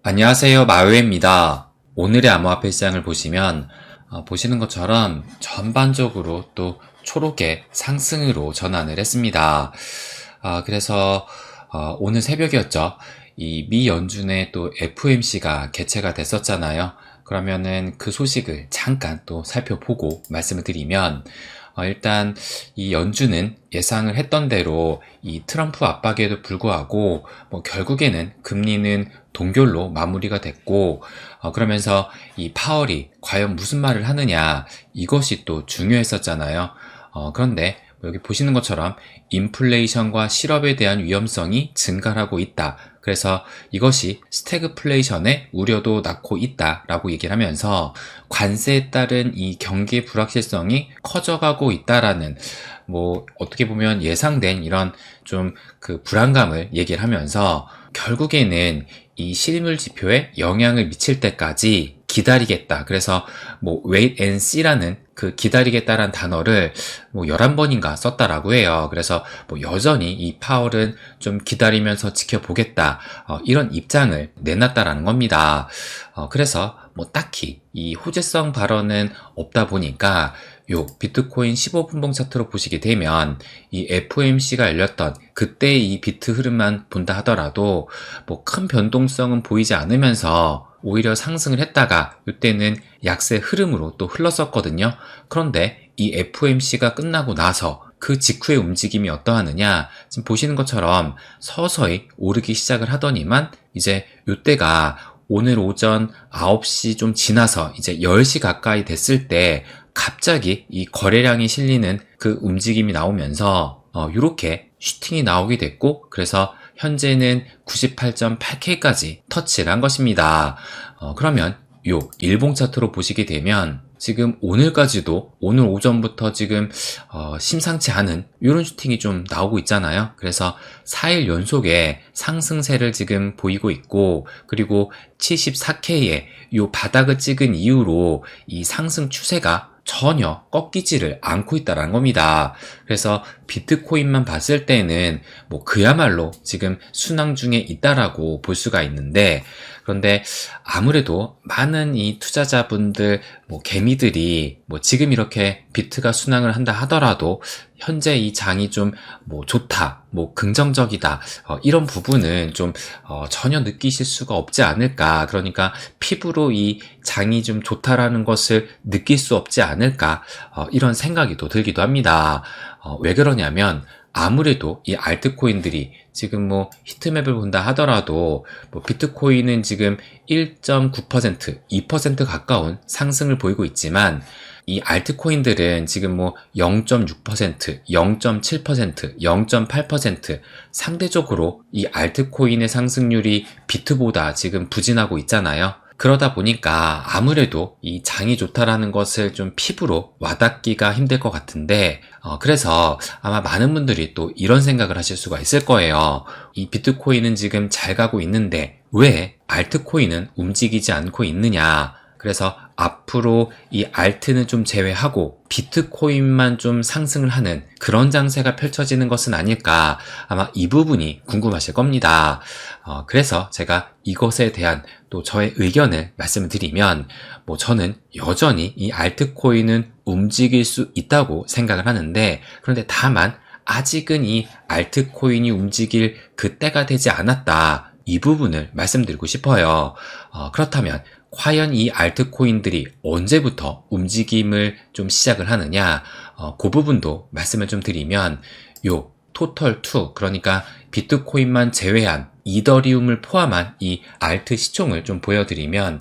안녕하세요. 마요입니다. 오늘의 암호화폐 시장을 보시면 보시는 것처럼 전반적으로 또 초록의 상승으로 전환을 했습니다. 그래서 오늘 새벽이었죠. 이 미 연준의 또 FOMC가 개최가 됐었잖아요. 그러면은 그 소식을 잠깐 또 살펴보고 말씀을 드리면 일단 이 연준은 예상을 했던 대로 이 트럼프 압박에도 불구하고 결국에는 금리는 동결로 마무리가 됐고 그러면서 이 파월이 과연 무슨 말을 하느냐 이것이 또 중요했었잖아요. 그런데 여기 보시는 것처럼 인플레이션과 실업에 대한 위험성이 증가하고 있다. 그래서 이것이 스태그플레이션의 우려도 낳고 있다라고 얘기를 하면서 관세에 따른 이 경기 불확실성이 커져가고 있다라는 어떻게 보면 예상된 이런 좀 그 불안감을 얘기를 하면서 결국에는 이 실물 지표에 영향을 미칠 때까지 기다리겠다. 그래서 wait and see라는 그 기다리겠다라는 단어를 11번인가 썼다라고 해요. 그래서 여전히 이 파월은 좀 기다리면서 지켜보겠다. 이런 입장을 내놨다라는 겁니다. 그래서 딱히 이 호재성 발언은 없다 보니까 요 비트코인 15분봉 차트로 보시게 되면 이 FOMC가 열렸던 그때 이 비트 흐름만 본다 하더라도 큰 변동성은 보이지 않으면서 오히려 상승을 했다가 이때는 약세 흐름으로 또 흘렀었거든요. 그런데 이 FOMC가 끝나고 나서 그 직후의 움직임이 어떠하느냐, 지금 보시는 것처럼 서서히 오르기 시작을 하더니만 이제 이때가 오늘 오전 9시 좀 지나서 이제 10시 가까이 됐을 때 갑자기 이 거래량이 실리는 그 움직임이 나오면서 이렇게 슈팅이 나오게 됐고, 그래서 현재는 98.8K까지 터치를 한 것입니다. 그러면 요 일봉 차트로 보시게 되면 지금 오늘까지도 오늘 오전부터 지금 심상치 않은 이런 슈팅이 좀 나오고 있잖아요. 그래서 4일 연속의 상승세를 지금 보이고 있고, 그리고 74K의 요 바닥을 찍은 이후로 이 상승 추세가 전혀 꺾이지를 않고 있다는 겁니다. 그래서 비트코인만 봤을 때는 그야말로 지금 순항 중에 있다라고 볼 수가 있는데, 그런데 아무래도 많은 이 투자자분들, 개미들이 지금 이렇게 비트가 순항을 한다 하더라도 현재 이 장이 좀 좋다, 긍정적이다, 이런 부분은 좀 전혀 느끼실 수가 없지 않을까. 그러니까 피부로 이 장이 좀 좋다라는 것을 느낄 수 없지 않을까, 이런 생각이 또 들기도 합니다. 왜 그러냐면 아무래도 이 알트코인들이 지금 히트맵을 본다 하더라도 비트코인은 지금 1.9%, 2% 가까운 상승을 보이고 있지만 이 알트코인들은 지금 0.6%, 0.7%, 0.8% 상대적으로 이 알트코인의 상승률이 비트보다 지금 부진하고 있잖아요. 그러다 보니까 아무래도 이 장이 좋다라는 것을 좀 피부로 와닿기가 힘들 것 같은데, 그래서 아마 많은 분들이 또 이런 생각을 하실 수가 있을 거예요. 이 비트코인은 지금 잘 가고 있는데 왜 알트코인은 움직이지 않고 있느냐. 그래서 앞으로 이 알트는 좀 제외하고 비트코인만 좀 상승을 하는 그런 장세가 펼쳐지는 것은 아닐까, 아마 이 부분이 궁금하실 겁니다. 그래서 제가 이것에 대한 또 저의 의견을 말씀을 드리면 저는 여전히 이 알트코인은 움직일 수 있다고 생각을 하는데, 그런데 다만 아직은 이 알트코인이 움직일 그때가 되지 않았다, 이 부분을 말씀드리고 싶어요. 그렇다면 과연 이 알트코인들이 언제부터 움직임을 좀 시작을 하느냐, 그 부분도 말씀을 좀 드리면 요 토털2, 그러니까 비트코인만 제외한 이더리움을 포함한 이 알트 시총을 좀 보여드리면,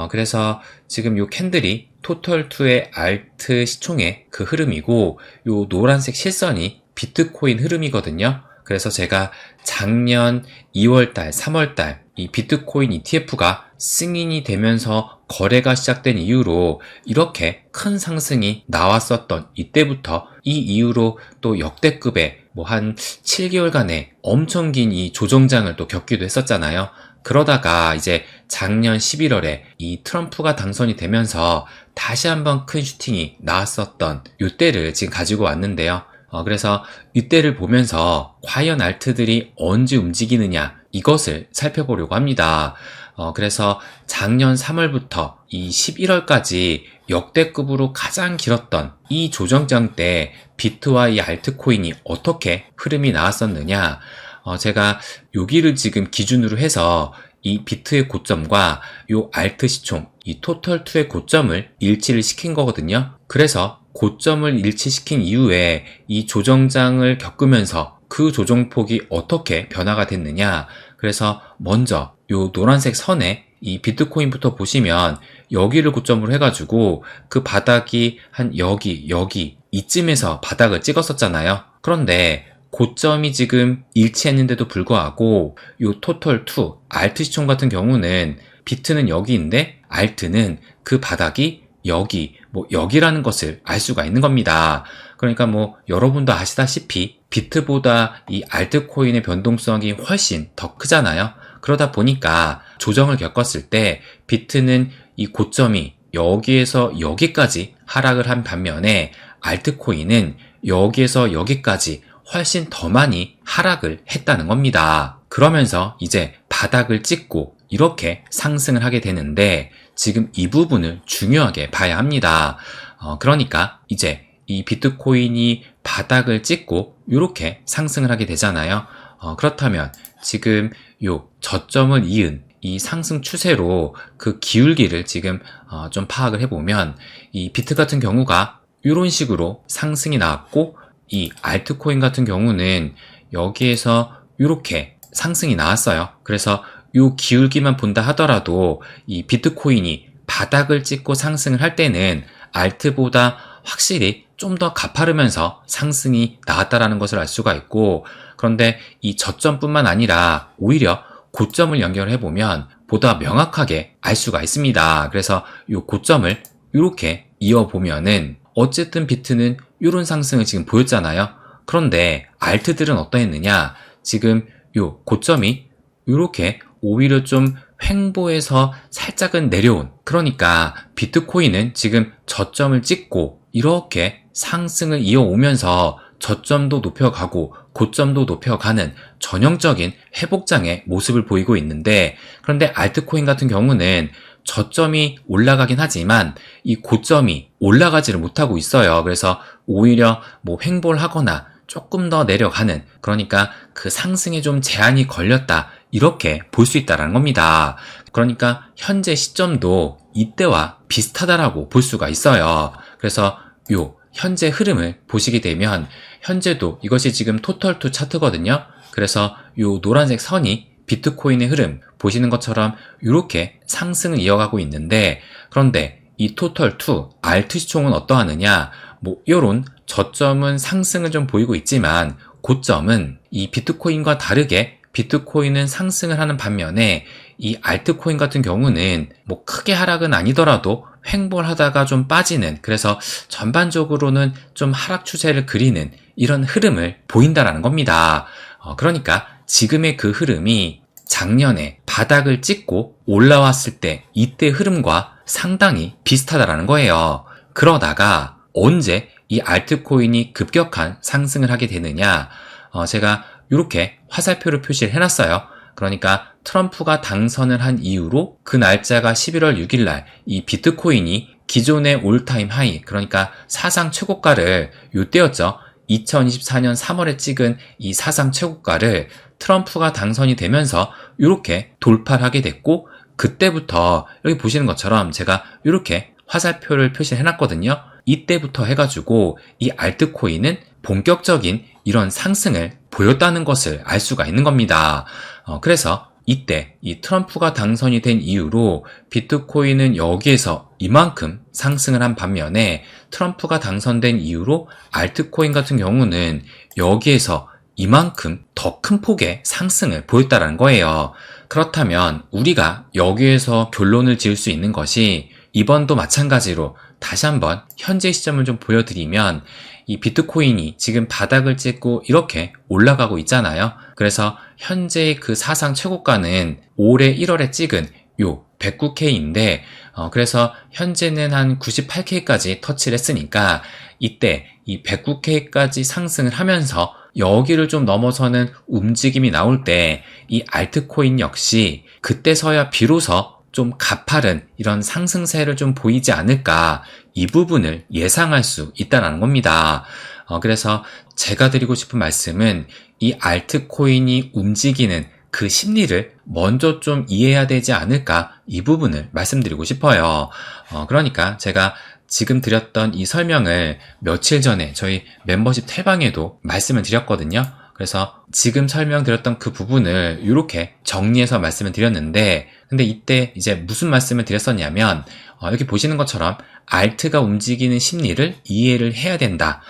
그래서 지금 요 캔들이 토털2의 알트 시총의 그 흐름이고, 요 노란색 실선이 비트코인 흐름이거든요. 그래서 제가 작년 2월달, 3월달 이 비트코인 ETF가 승인이 되면서 거래가 시작된 이후로 이렇게 큰 상승이 나왔었던 이때부터 이 이후로 또 역대급의 한 7개월간의 엄청 긴 이 조정장을 또 겪기도 했었잖아요. 그러다가 이제 작년 11월에 이 트럼프가 당선이 되면서 다시 한번 큰 슈팅이 나왔었던 이때를 지금 가지고 왔는데요. 그래서 이때를 보면서 과연 알트들이 언제 움직이느냐, 이것을 살펴보려고 합니다. 그래서 작년 3월부터 이 11월까지 역대급으로 가장 길었던 이 조정장 때 비트와 이 알트코인이 어떻게 흐름이 나왔었느냐, 제가 여기를 지금 기준으로 해서 이 비트의 고점과 요 알트 시총, 이 토털2의 고점을 일치를 시킨 거거든요. 그래서 고점을 일치시킨 이후에 이 조정장을 겪으면서 그 조정폭이 어떻게 변화가 됐느냐, 그래서 먼저 요 노란색 선에 이 비트코인부터 보시면 여기를 고점으로 해가지고 그 바닥이 한 여기 이쯤에서 바닥을 찍었었잖아요. 그런데 고점이 지금 일치했는데도 불구하고 요 토털2 알트 시총 같은 경우는 비트는 여기인데 알트는 그 바닥이 여기라는 것을 알 수가 있는 겁니다. 그러니까 여러분도 아시다시피 비트보다 이 알트코인의 변동성이 훨씬 더 크잖아요. 그러다 보니까 조정을 겪었을 때 비트는 이 고점이 여기에서 여기까지 하락을 한 반면에 알트코인은 여기에서 여기까지 훨씬 더 많이 하락을 했다는 겁니다. 그러면서 이제 바닥을 찍고 이렇게 상승을 하게 되는데 지금 이 부분을 중요하게 봐야 합니다. 그러니까 이제 이 비트코인이 바닥을 찍고 이렇게 상승을 하게 되잖아요. 그렇다면 지금 요 저점을 이은 이 상승 추세로 그 기울기를 지금 좀 파악을 해보면 이 비트 같은 경우가 이런 식으로 상승이 나왔고 이 알트코인 같은 경우는 여기에서 이렇게 상승이 나왔어요. 그래서 이 기울기만 본다 하더라도 이 비트코인이 바닥을 찍고 상승을 할 때는 알트보다 확실히 좀 더 가파르면서 상승이 나왔다라는 것을 알 수가 있고, 그런데 이 저점뿐만 아니라 오히려 고점을 연결해 보면 보다 명확하게 알 수가 있습니다. 그래서 이 고점을 이렇게 이어보면은 어쨌든 비트는 이런 상승을 지금 보였잖아요. 그런데 알트들은 어떠했느냐? 지금 이 고점이 이렇게 오히려 좀 횡보해서 살짝은 내려온, 그러니까 비트코인은 지금 저점을 찍고 이렇게 상승을 이어오면서 저점도 높여가고 고점도 높여가는 전형적인 회복장의 모습을 보이고 있는데, 그런데 알트코인 같은 경우는 저점이 올라가긴 하지만 이 고점이 올라가지를 못하고 있어요. 그래서 오히려 횡보를 하거나 조금 더 내려가는, 그러니까 그 상승에 좀 제한이 걸렸다, 이렇게 볼 수 있다는 겁니다. 그러니까 현재 시점도 이때와 비슷하다라고 볼 수가 있어요. 그래서 요 현재 흐름을 보시게 되면 현재도 이것이 지금 토털2 차트거든요. 그래서 요 노란색 선이 비트코인의 흐름 보시는 것처럼 이렇게 상승을 이어가고 있는데, 그런데 이 토털2 알트 시총은 어떠하느냐, 요런 저점은 상승을 좀 보이고 있지만 고점은 이 비트코인과 다르게 비트코인은 상승을 하는 반면에 이 알트코인 같은 경우는 크게 하락은 아니더라도 횡보를 하다가 좀 빠지는, 그래서 전반적으로는 좀 하락 추세를 그리는 이런 흐름을 보인다라는 겁니다. 그러니까 지금의 그 흐름이 작년에 바닥을 찍고 올라왔을 때 이때 흐름과 상당히 비슷하다라는 거예요. 그러다가 언제 이 알트코인이 급격한 상승을 하게 되느냐, 제가 이렇게 화살표를 표시를 해놨어요. 그러니까 트럼프가 당선을 한 이후로 그 날짜가 11월 6일 날 이 비트코인이 기존의 올타임 하이, 그러니까 사상 최고가를 요때였죠. 2024년 3월에 찍은 이 사상 최고가를 트럼프가 당선이 되면서 이렇게 돌파를 하게 됐고, 그때부터 여기 보시는 것처럼 제가 이렇게 화살표를 표시를 해놨거든요. 이때부터 해가지고 이 알트코인은 본격적인 이런 상승을 보였다는 것을 알 수가 있는 겁니다. 그래서 이때 이 트럼프가 당선이 된 이후로 비트코인은 여기에서 이만큼 상승을 한 반면에 트럼프가 당선된 이후로 알트코인 같은 경우는 여기에서 이만큼 더 큰 폭의 상승을 보였다는 거예요. 그렇다면 우리가 여기에서 결론을 지을 수 있는 것이, 이번도 마찬가지로 다시 한번 현재 시점을 좀 보여드리면 이 비트코인이 지금 바닥을 찍고 이렇게 올라가고 있잖아요. 그래서 현재의 그 사상 최고가는 올해 1월에 찍은 요 109K인데, 그래서 현재는 한 98K까지 터치를 했으니까 이때 이 109K까지 상승을 하면서 여기를 좀 넘어서는 움직임이 나올 때 이 알트코인 역시 그때서야 비로소 좀 가파른 이런 상승세를 좀 보이지 않을까, 이 부분을 예상할 수 있다는 겁니다. 그래서 제가 드리고 싶은 말씀은 이 알트코인이 움직이는 그 심리를 먼저 좀 이해해야 되지 않을까, 이 부분을 말씀드리고 싶어요. 그러니까 제가 지금 드렸던 이 설명을 며칠 전에 저희 멤버십 텔방에도 말씀을 드렸거든요. 그래서 지금 설명드렸던 그 부분을 이렇게 정리해서 말씀을 드렸는데, 근데 이때 이제 무슨 말씀을 드렸었냐면, 여기 보시는 것처럼 알트가 움직이는 심리를 이해를 해야 된다.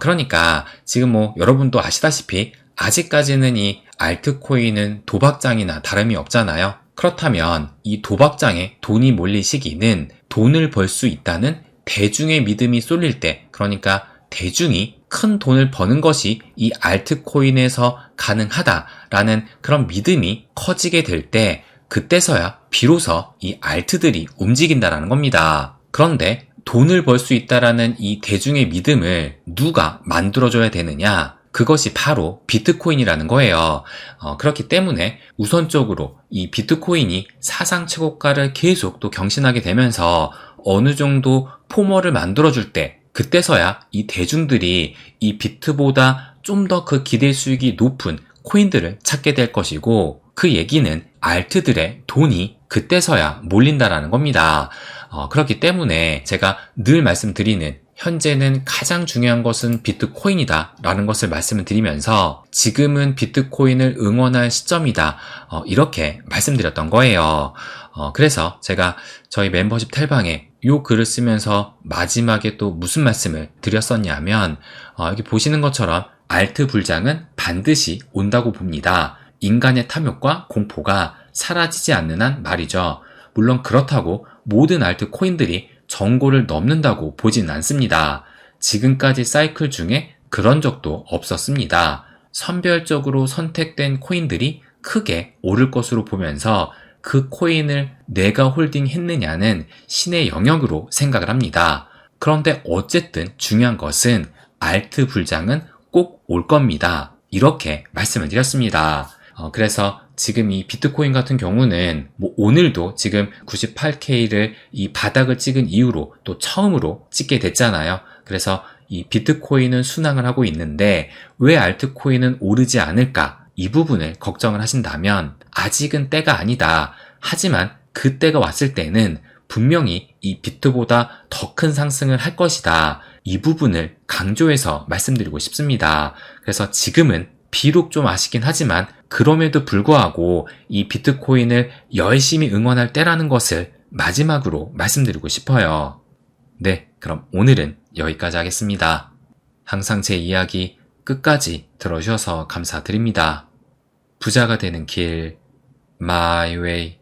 그러니까 지금 뭐 여러분도 아시다시피 아직까지는 이 알트코인은 도박장이나 다름이 없잖아요. 그렇다면 이 도박장에 돈이 몰릴 시기는 돈을 벌 수 있다는 대중의 믿음이 쏠릴 때, 그러니까 대중이 큰 돈을 버는 것이 이 알트코인에서 가능하다라는 그런 믿음이 커지게 될 때, 그때서야 비로소 이 알트들이 움직인다라는 겁니다. 그런데 돈을 벌 수 있다라는 이 대중의 믿음을 누가 만들어줘야 되느냐? 그것이 바로 비트코인이라는 거예요. 그렇기 때문에 우선적으로 이 비트코인이 사상 최고가를 계속 또 경신하게 되면서 어느 정도 포머를 만들어줄 때, 그때서야 이 대중들이 이 비트보다 좀 더 그 기대 수익이 높은 코인들을 찾게 될 것이고, 그 얘기는 알트들의 돈이 그때서야 몰린다라는 겁니다. 그렇기 때문에 제가 늘 말씀드리는, 현재는 가장 중요한 것은 비트코인이다 라는 것을 말씀을 드리면서, 지금은 비트코인을 응원할 시점이다, 이렇게 말씀드렸던 거예요. 그래서 제가 저희 멤버십 텔방에 이 글을 쓰면서 마지막에 또 무슨 말씀을 드렸었냐면, 여기 보시는 것처럼 알트 불장은 반드시 온다고 봅니다. 인간의 탐욕과 공포가 사라지지 않는 한 말이죠. 물론 그렇다고 모든 알트 코인들이 정고를 넘는다고 보진 않습니다. 지금까지 사이클 중에 그런 적도 없었습니다. 선별적으로 선택된 코인들이 크게 오를 것으로 보면서 그 코인을 내가 홀딩했느냐는 신의 영역으로 생각을 합니다. 그런데 어쨌든 중요한 것은 알트 불장은 꼭 올 겁니다. 이렇게 말씀을 드렸습니다. 그래서 지금 이 비트코인 같은 경우는 뭐 오늘도 지금 98K를 이 바닥을 찍은 이후로 또 처음으로 찍게 됐잖아요. 그래서 이 비트코인은 순항을 하고 있는데 왜 알트코인은 오르지 않을까? 이 부분을 걱정을 하신다면 아직은 때가 아니다. 하지만 그 때가 왔을 때는 분명히 이 비트보다 더 큰 상승을 할 것이다. 이 부분을 강조해서 말씀드리고 싶습니다. 그래서 지금은 비록 좀 아쉽긴 하지만 그럼에도 불구하고 이 비트코인을 열심히 응원할 때라는 것을 마지막으로 말씀드리고 싶어요. 네, 그럼 오늘은 여기까지 하겠습니다. 항상 제 이야기 끝까지 들어주셔서 감사드립니다. 부자가 되는 길, My Way.